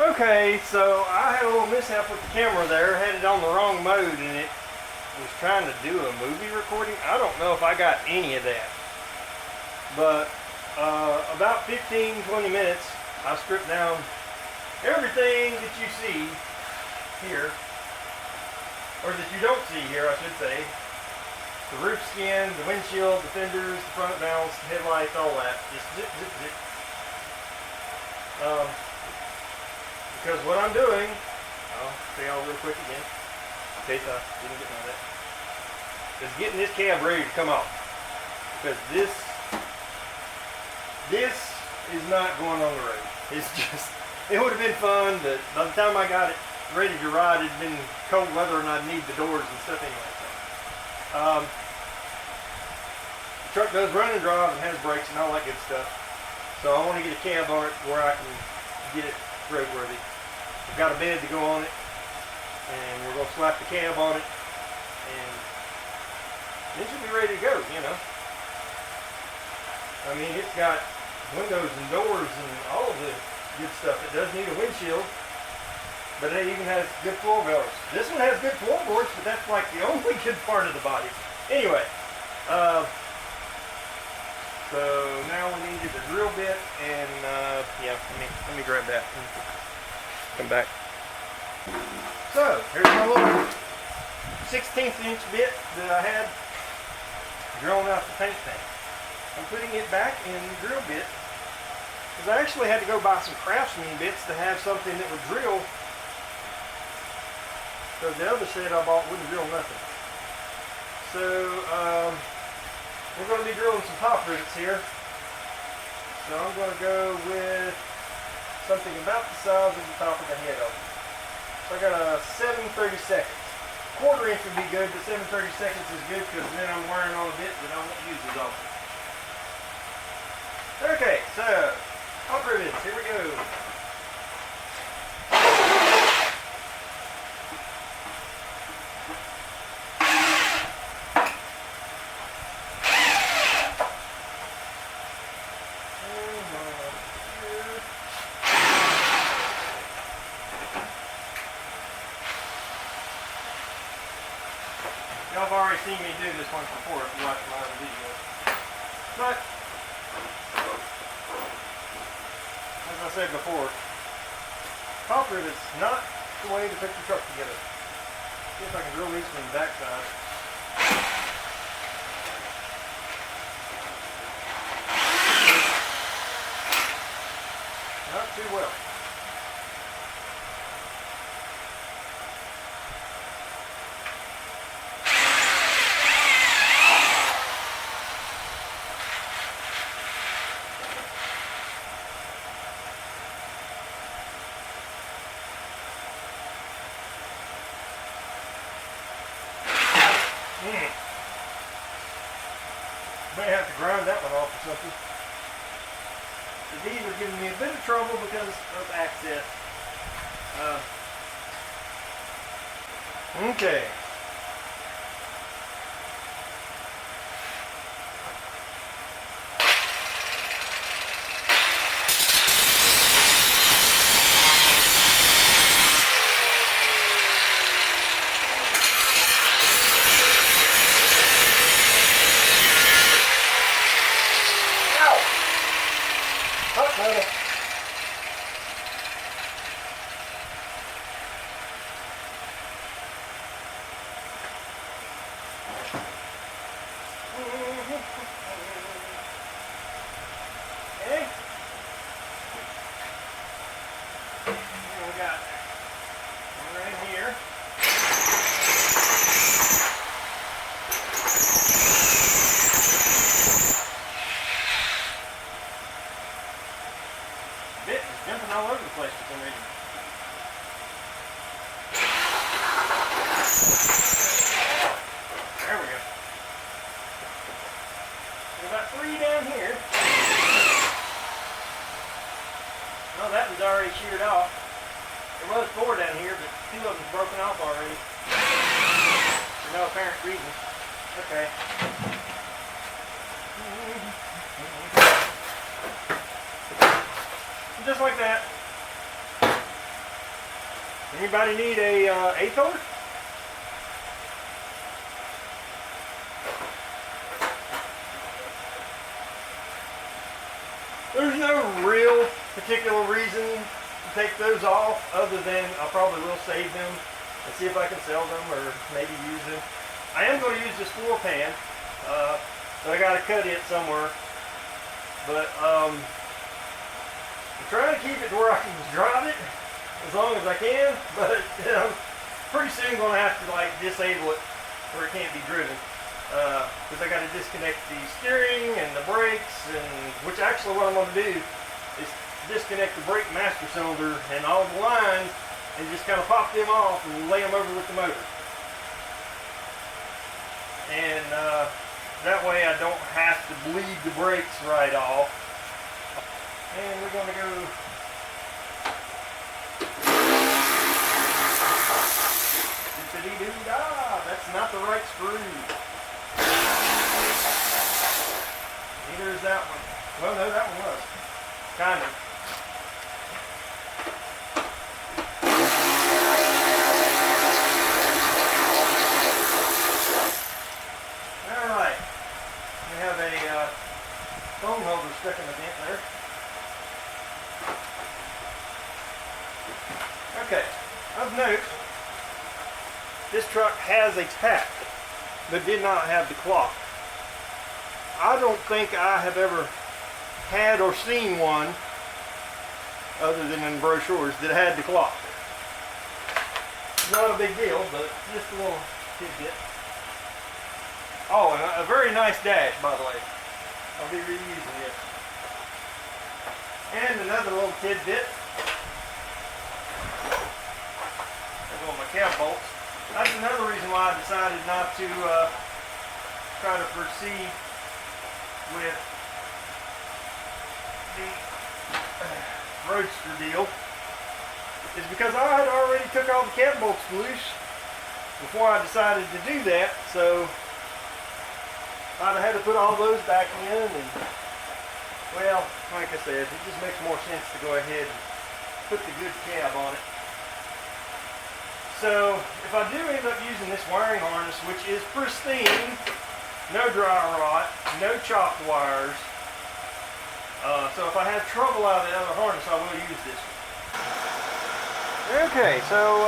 Okay, so I had a little mishap with the camera there, had it on the wrong mode, and it was trying to do a movie recording. I don't know if I got any of that, but about 15-20 minutes I stripped down everything that you see here, or that you don't see here I should say. The roof skin, the windshield, the fenders, the front valves, the headlights, all that. Just zip, zip, zip. Because what I'm doing, I'll say all real quick again, in case I didn't get none of that, is getting this cab ready to come off. Because this is not going on the road. It's just, it would have been fun, but by the time I got it ready to ride, it'd been cold weather and I'd need the doors and stuff anyway. So, the truck does run and drive and has brakes and all that good stuff. So I want to get a cab on it where I can get it roadworthy. I've got a bed to go on it, and we're going to slap the cab on it, and it should be ready to go, you know. I mean, it's got windows and doors and all of the good stuff. It does need a windshield, but it even has good floor boards. This one has good floorboards, but that's like the only good part of the body. Anyway, so now we need to get the drill bit, and yeah, let me grab that and come back. So here's my little 16th inch bit that I had drilling out the paint thing. I'm putting it back in the drill bit because I actually had to go buy some Craftsman bits to have something that would drill, because the other set I bought wouldn't drill nothing. So we're going to be drilling some top rivets here. So I'm going to go with something about the size of the top of the head of it. So I got a 7/32. Quarter inch would be good, but 7/32 is good because then I'm wearing on a bit that I won't use as often. Okay, so top rivets, here we go. Y'all have already seen me do this once before if you watch my other videos. But, as I said before, top rivet's not the way to put your truck together. See if I can drill these from the back side. Not too well. May have to grind that one off or something. These are giving me a bit of trouble because of access. Okay. Jumping all over the place for some reason. There we go. There's about 3 down here. Well, that one's already sheared off. There was 4 down here, but 2 of them's broken off already. For no apparent reason. Okay. Just like that. Anybody need a 8-hole? There's no real particular reason to take those off other than I probably will save them and see if I can sell them or maybe use them. I am going to use this floor pan, so I got to cut it somewhere. But I'm trying to keep it to where I can drive it as long as I can, but pretty soon going to have to like disable it where it can't be driven. Because I got to disconnect the steering and the brakes, and which actually what I'm going to do is disconnect the brake master cylinder and all the lines and just kind of pop them off and lay them over with the motor. And that way I don't have to bleed the brakes right off. And we're going to go doo-doo-dah. That's not the right screw. Neither is that one. Well, no, that one was. Kind of. Alright. We have a phone holder stuck in the vent there. Okay. Of note, this truck has a tach, but did not have the clock. I don't think I have ever had or seen one, other than in brochures, that had the clock. Not a big deal, but just a little tidbit. Oh, and a very nice dash, by the way. I'll be reusing it. And another little tidbit. There's one of my cab bolts. That's another reason why I decided not to try to proceed with the roadster deal, is because I had already took all the cab bolts loose before I decided to do that, so I'd have had to put all those back in, and well, like I said, it just makes more sense to go ahead and put the good cab on it. So if I do end up using this wiring harness, which is pristine, no dry rot, no chopped wires. So if I have trouble out of the other harness, I will use this one. Okay, so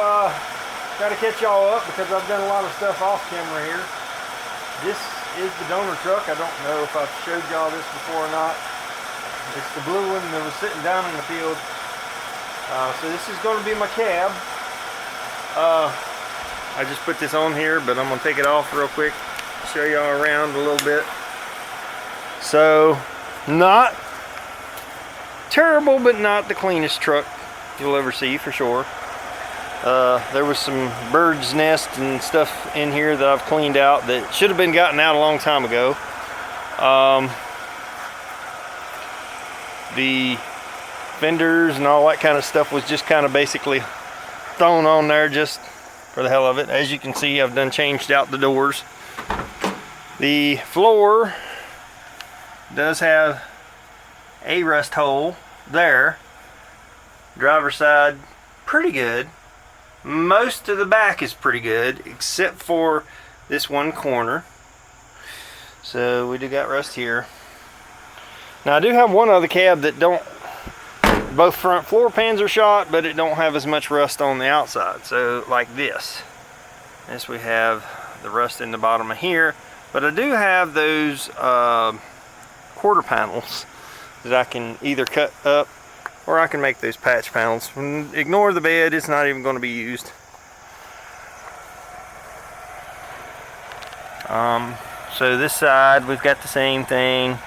got to catch y'all up because I've done a lot of stuff off camera here. This is the donor truck. I don't know if I've showed y'all this before or not. It's the blue one that was sitting down in the field. So this is going to be my cab. I just put this on here, but I'm going to take it off real quick. Show y'all around a little bit. So, not terrible, but not the cleanest truck you'll ever see for sure. There was some bird's nest and stuff in here that I've cleaned out that should have been gotten out a long time ago. The fenders and all that kind of stuff was just kind of basically thrown on there just for the hell of it. As you can see, I've done changed out the doors. The floor does have a rust hole there. Driver's side, pretty good. Most of the back is pretty good, except for this one corner. So we do got rust here. Now I do have one other cab that don't, both front floor pans are shot, but it don't have as much rust on the outside. So like this. This we have the rust in the bottom of here. But I do have those quarter panels that I can either cut up or I can make those patch panels. Ignore the bed, it's not even going to be used. So this side we've got the same thing,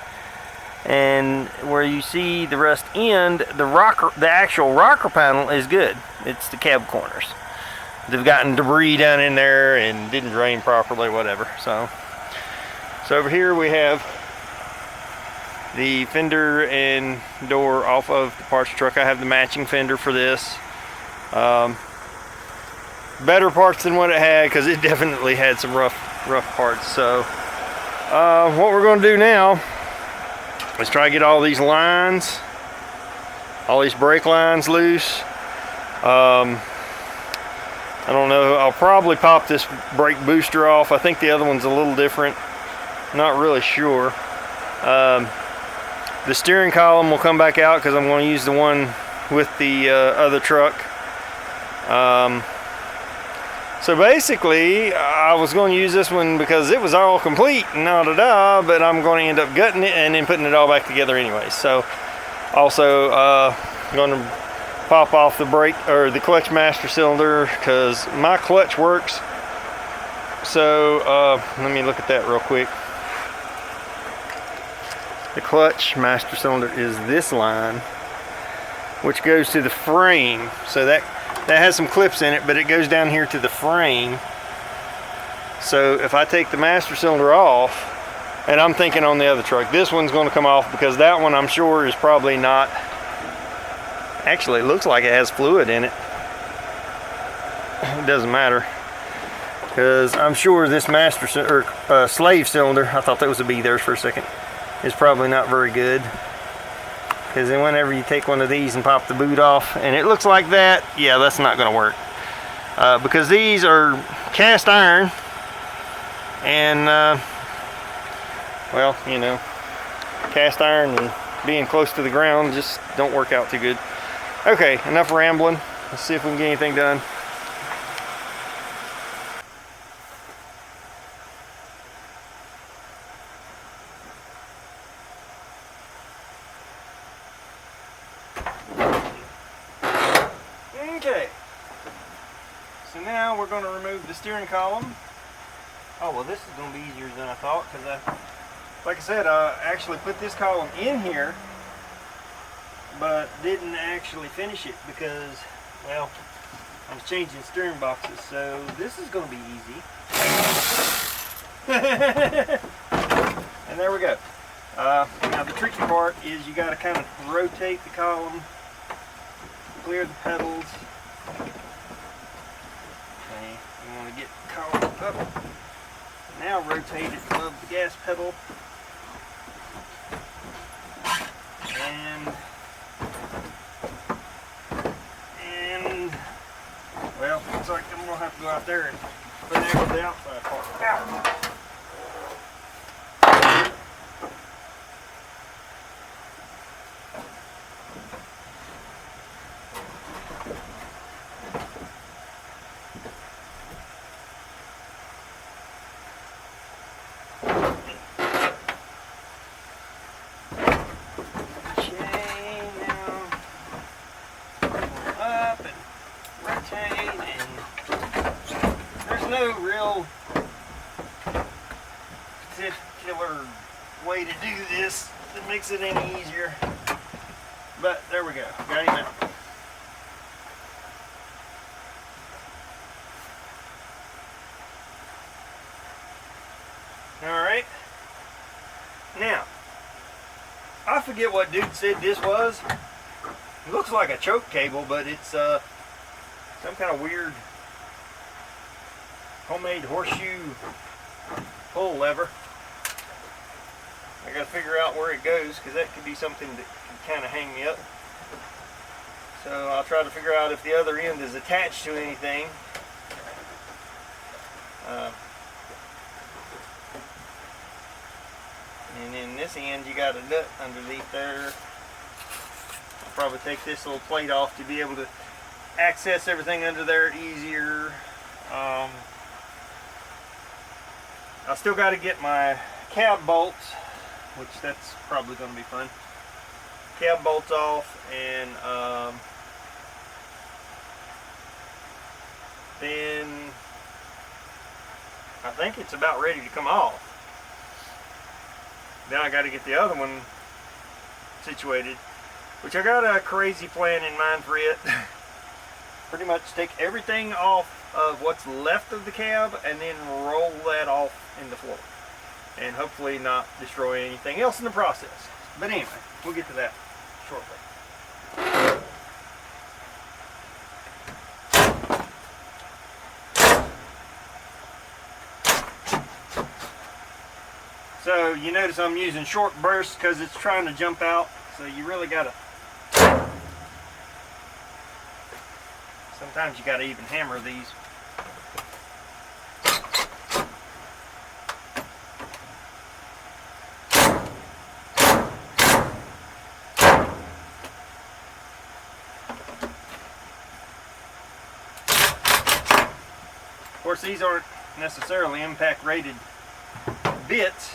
and where you see the rust end, the actual rocker panel is good. It's the cab corners. They've gotten debris down in there and didn't drain properly, whatever. So over here we have the fender and door off of the parts truck. I have the matching fender for this. Better parts than what it had, because it definitely had some rough parts. So what we're going to do now is try to get all these lines, all these brake lines loose. I don't know. I'll probably pop this brake booster off. I think the other one's a little different. Not really sure. The steering column will come back out because I'm going to use the one with the other truck. So basically, I was going to use this one because it was all complete, but I'm going to end up gutting it and then putting it all back together anyway. So also going to pop off the brake or the clutch master cylinder because my clutch works. So let me look at that real quick. The clutch master cylinder is this line, which goes to the frame. So that has some clips in it, but it goes down here to the frame. So if I take the master cylinder off, and I'm thinking on the other truck, this one's going to come off because that one I'm sure is probably not. Actually, it looks like it has fluid in it. It doesn't matter because I'm sure this master or slave cylinder, I thought that was a B there for a second, is probably not very good. Because then whenever you take one of these and pop the boot off and it looks like that, yeah, that's not going to work. Because these are cast iron and well, you know, cast iron and being close to the ground just don't work out too good. Okay, enough rambling. Let's see if we can get anything done. Okay, so now we're going to remove the steering column. Oh, well, this is going to be easier than I thought because like I said, I actually put this column in here but didn't actually finish it because, well, I was changing steering boxes, so this is going to be easy. And there we go. Now the tricky part is you got to kind of rotate the column, clear the pedals. Okay, you want to get the column up. Now rotate it above the gas pedal. And well, looks like I'm gonna have to go out there and finagle the outside part out. No real particular way to do this that makes it any easier, but there we go, got him out. Alright, now I forget what dude said this was. It looks like a choke cable, but it's some kind of weird homemade horseshoe pull lever. I gotta figure out where it goes because that could be something that can kind of hang me up. So I'll try to figure out if the other end is attached to anything. And then this end you got a nut underneath there. I'll probably take this little plate off to be able to access everything under there easier. I still got to get my cab bolts, which that's probably going to be fun. Cab bolts off, and then I think it's about ready to come off. Then I got to get the other one situated, which I got a crazy plan in mind for it. Pretty much take everything off of what's left of the cab and then roll that off in the floor and hopefully not destroy anything else in the process. But anyway, we'll get to that shortly. So you notice I'm using short bursts because it's trying to jump out, so you really gotta, sometimes you gotta even hammer these course, these aren't necessarily impact rated bits,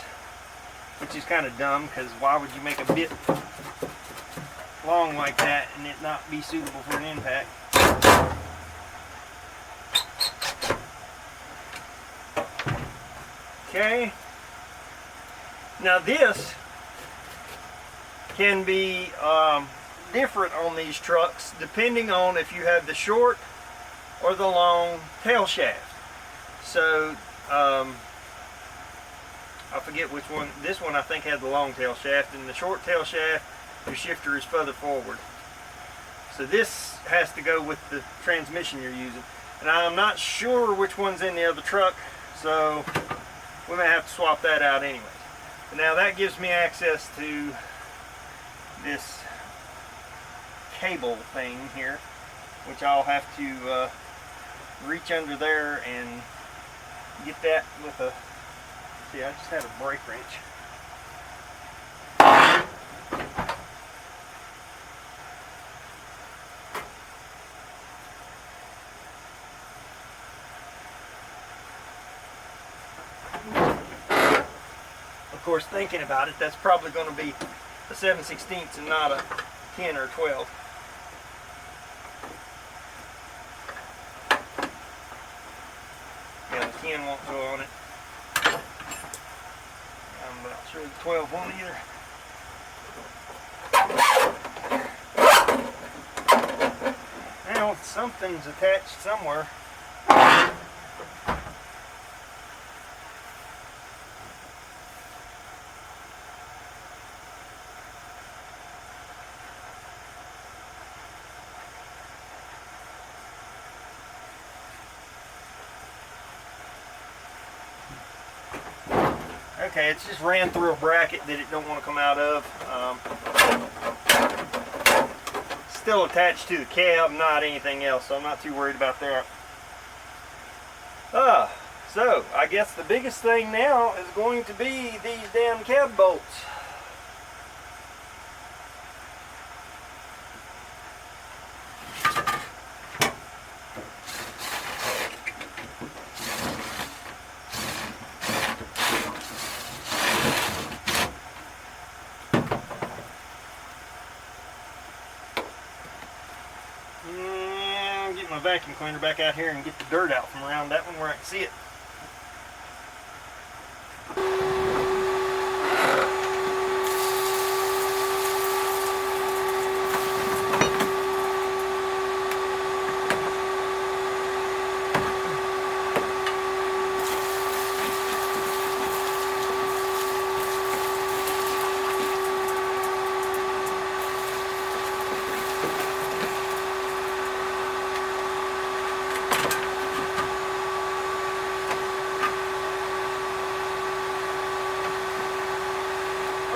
which is kind of dumb, because why would you make a bit long like that and it not be suitable for an impact? Okay. Now this can be different on these trucks depending on if you have the short or the long tail shaft. So I forget which one. This one I think had the long tail shaft, and the short tail shaft, your shifter is further forward. So this has to go with the transmission you're using. And I'm not sure which one's in the other truck, so we may have to swap that out anyways. But now that gives me access to this cable thing here, which I'll have to reach under there and get that with a, see, I just had a brake wrench. Of course, thinking about it, that's probably going to be a 7/16 and not a 10 or 12. Yeah, the 10 won't go on it. I'm not sure the 12 won't either. Now, something's attached somewhere. Okay, it's just ran through a bracket that it don't want to come out of. Still attached to the cab, not anything else, so I'm not too worried about that. So I guess the biggest thing now is going to be these damn cab bolts. Get my vacuum cleaner back out here and get the dirt out from around that one where I can see it.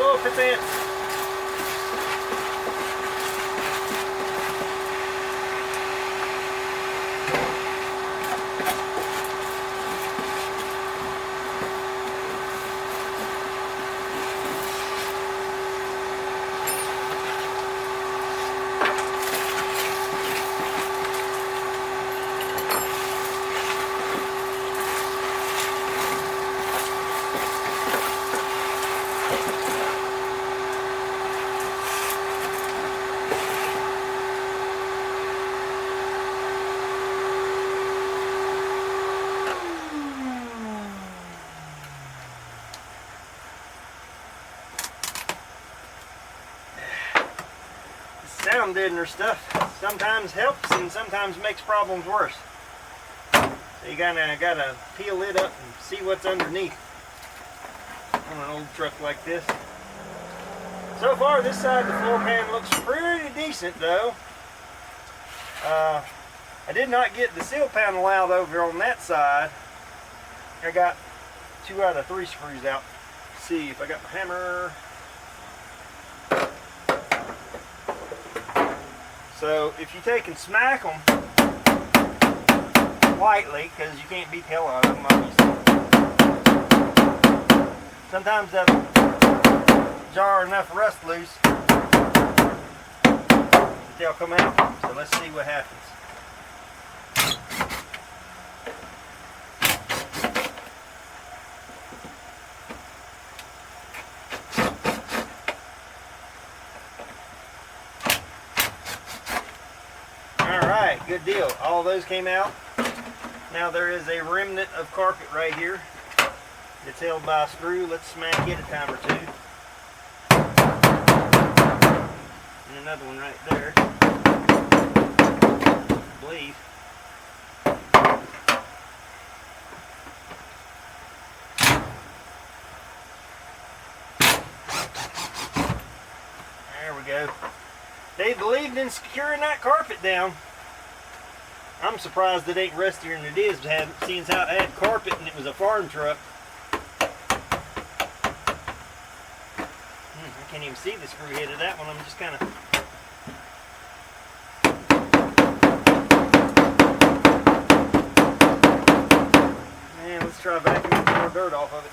Oh, fits in. Sound deadener stuff sometimes helps and sometimes makes problems worse. So you gotta peel it up and see what's underneath on an old truck like this. So far this side of the floor pan looks pretty decent though. I did not get the seal panel out over on that side. I got 2 out of 3 screws out. Let's see if I got my hammer. So if you take and smack them lightly, because you can't beat the hell out of them, obviously. Sometimes that'll jar enough rust loose that they'll come out. So let's see what happens. Alright, good deal. All those came out. Now there is a remnant of carpet right here. It's held by a screw. Let's smack it a time or two. And another one right there. I believe. There we go. They believed in securing that carpet down. I'm surprised it ain't rustier than it is, seeing how it had carpet and it was a farm truck. I can't even see the screw head of that one. I'm just kind of... Man, let's try vacuuming some more dirt off of it.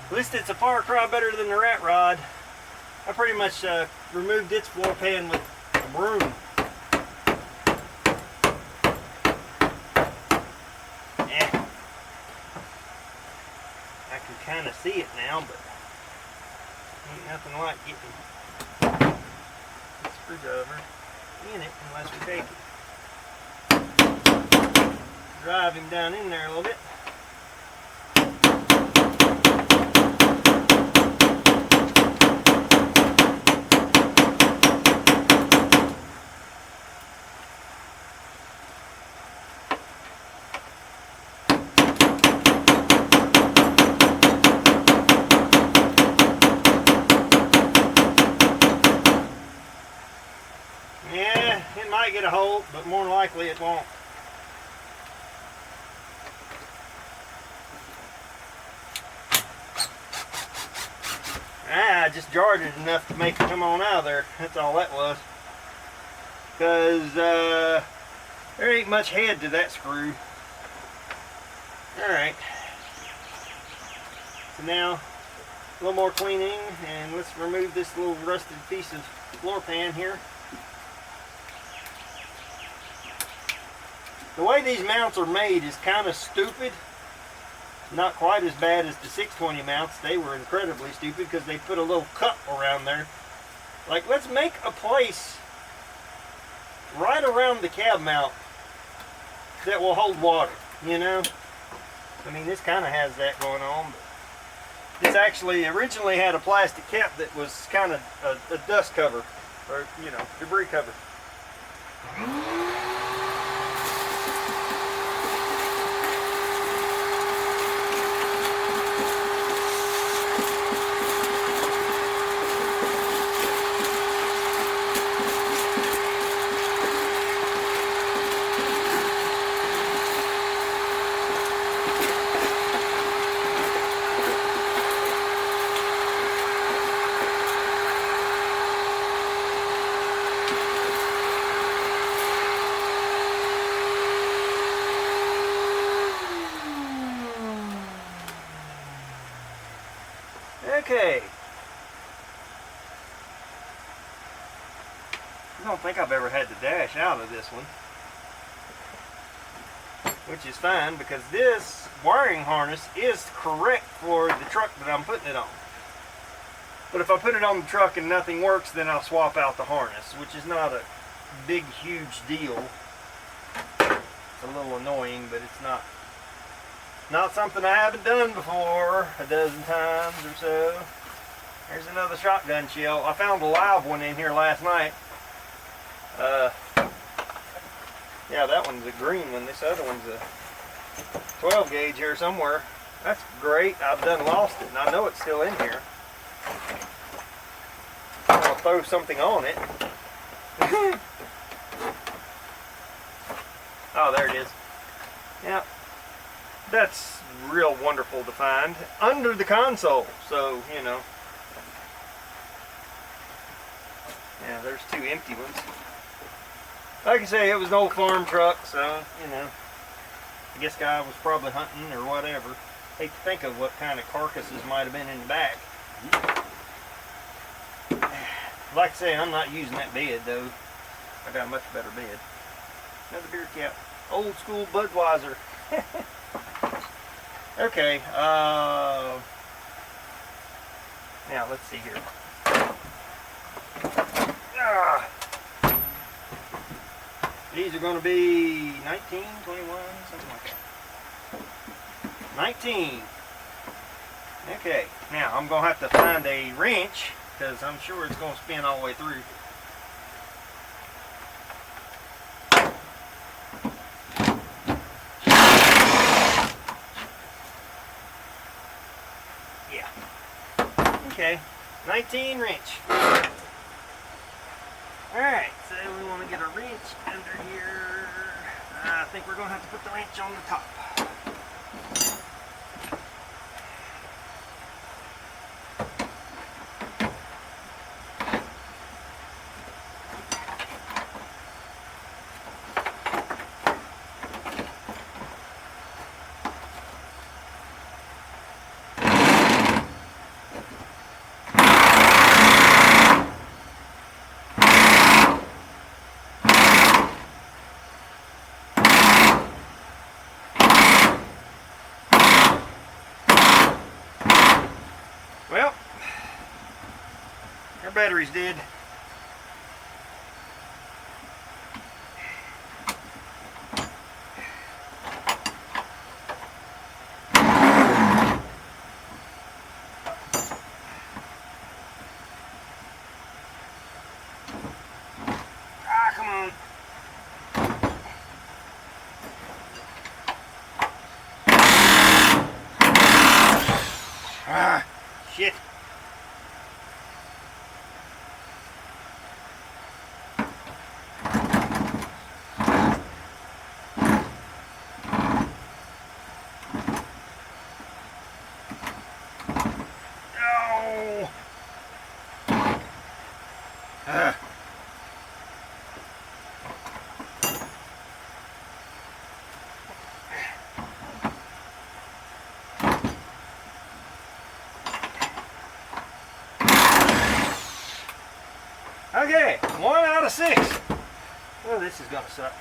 At least it's a far cry better than the rat rod. I pretty much removed its floor pan with a broom. Yeah. I can kind of see it now, but ain't nothing like getting the screwdriver in it unless we take it. Drive him down in there a little bit. Yeah, it might get a hold, but more than likely it won't. I just jarred it enough to make it come on out of there. That's all that was. Because there ain't much head to that screw. Alright. So now, a little more cleaning, and let's remove this little rusted piece of floor pan here. The way these mounts are made is kind of stupid. Not quite as bad as the 620 mounts. They were incredibly stupid because they put a little cup around there. Like, let's make a place right around the cab mount that will hold water, you know? I mean, this kind of has that going on, but this actually originally had a plastic cap that was kind of a dust cover, or, you know, debris cover. Okay. I don't think I've ever had to dash out of this one. Which is fine because this wiring harness is correct for the truck that I'm putting it on. But if I put it on the truck and nothing works, then I'll swap out the harness, which is not a big, huge deal. It's a little annoying, but it's not something I haven't done before a dozen times or so. There's another shotgun shell. I found a live one in here last night. Yeah, that one's a green one. This other one's a 12 gauge here somewhere. That's great. I've done lost it, and I know it's still in here. I'll throw something on it. Oh, there it is. Yeah. That's real wonderful to find under the console, so you know. Yeah, there's two empty ones. Like I say, it was an old farm truck, so, you know, I guess guy was probably hunting or whatever. Hate to think of what kind of carcasses might have been in the back. Like I say, I'm not using that bed though. I got a much better bed. Another beer cap. Old school Budweiser. Okay, now let's see here. These are going to be 19, 21, something like that. 19. Okay, now I'm going to have to find a wrench because I'm sure it's going to spin all the way through. Yeah. Okay, 19 wrench. Alright, so we want to get a wrench under here. I think we're going to have to put the wrench on the top. Well, our battery's dead. Ah, come on. Ah, shit. No. Ah. Okay, 1 out of 6. Well, this is gonna suck.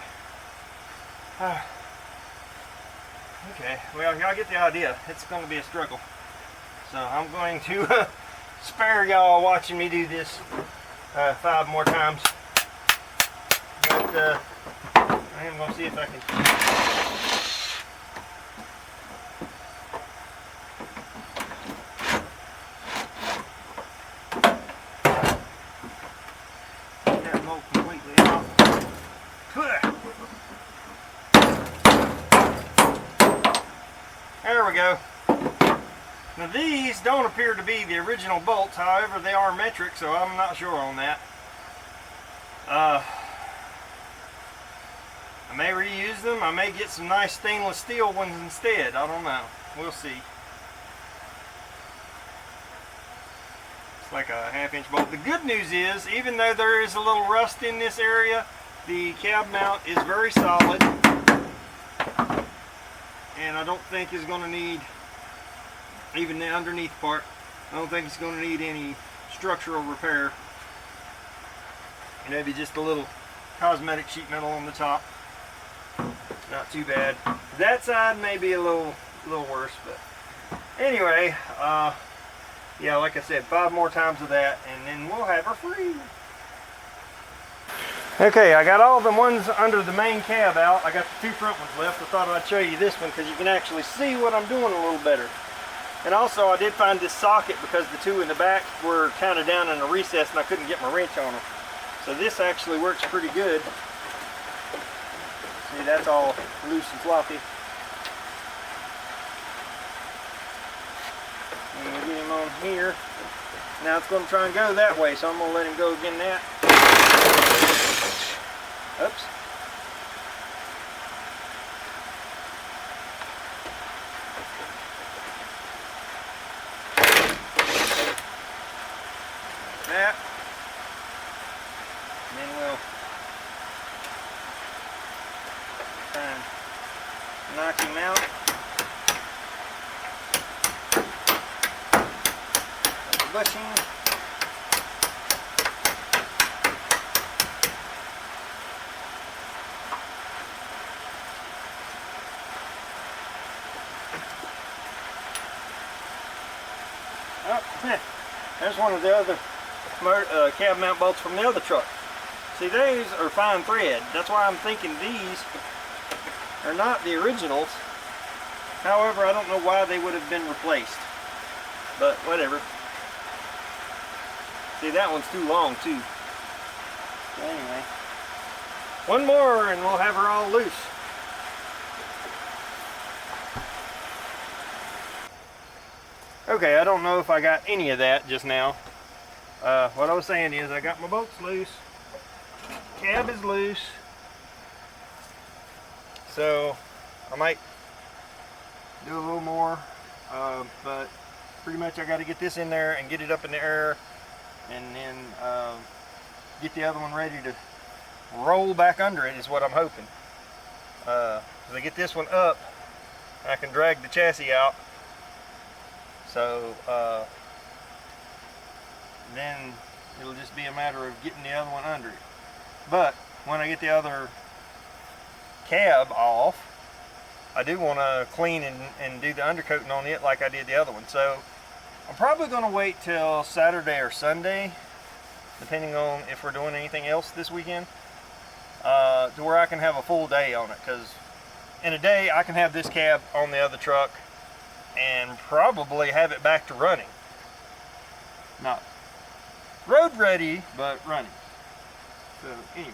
Okay, well, y'all get the idea. It's gonna be a struggle. So I'm going to spare y'all watching me do this 5 more times. But I am gonna see if I can. Completely off. There we go. Now these don't appear to be the original bolts, however they are metric, so I'm not sure on that. I may reuse them. I may get some nice stainless steel ones instead. I don't know. We'll see. It's like a 1/2-inch bolt. The good news is, even though there is a little rust in this area, the cab mount is very solid, and I don't think it's going to need, even the underneath part, I don't think it's going to need any structural repair. Maybe just a little cosmetic sheet metal on the top. Not too bad. That side may be a little worse, but anyway, yeah, like I said, 5 more times of that, and then we'll have her free. Okay, I got all the ones under the main cab out. I got the 2 front ones left. I thought I'd show you this one because you can actually see what I'm doing a little better. And also, I did find this socket because the 2 in the back were kind of down in a recess and I couldn't get my wrench on them. So this actually works pretty good. See, that's all loose and floppy. And we get him on here. Now it's going to try and go that way, so I'm going to let him go again that. Oops. That. And then we'll knock him out. The bushing. Oh, there's one of the other cab mount bolts from the other truck. See, these are fine thread. That's why I'm thinking these are not the originals. However, I don't know why they would have been replaced. But whatever. See, that one's too long too. So anyway, one more and we'll have her all loose. Okay, I don't know if I got any of that just now. What I was saying is I got my bolts loose. Cab is loose. So I might do a little more, but pretty much I got to get this in there and get it up in the air, and then get the other one ready to roll back under it is what I'm hoping. As I get this one up, I can drag the chassis out. So then it'll just be a matter of getting the other one under it. But when I get the other cab off, I do want to clean and do the undercoating on it like I did the other one. So I'm probably going to wait till Saturday or Sunday, depending on if we're doing anything else this weekend, to where I can have a full day on it. Because in a day I can have this cab on the other truck and probably have it back to running. Not road ready, but running. So anyway.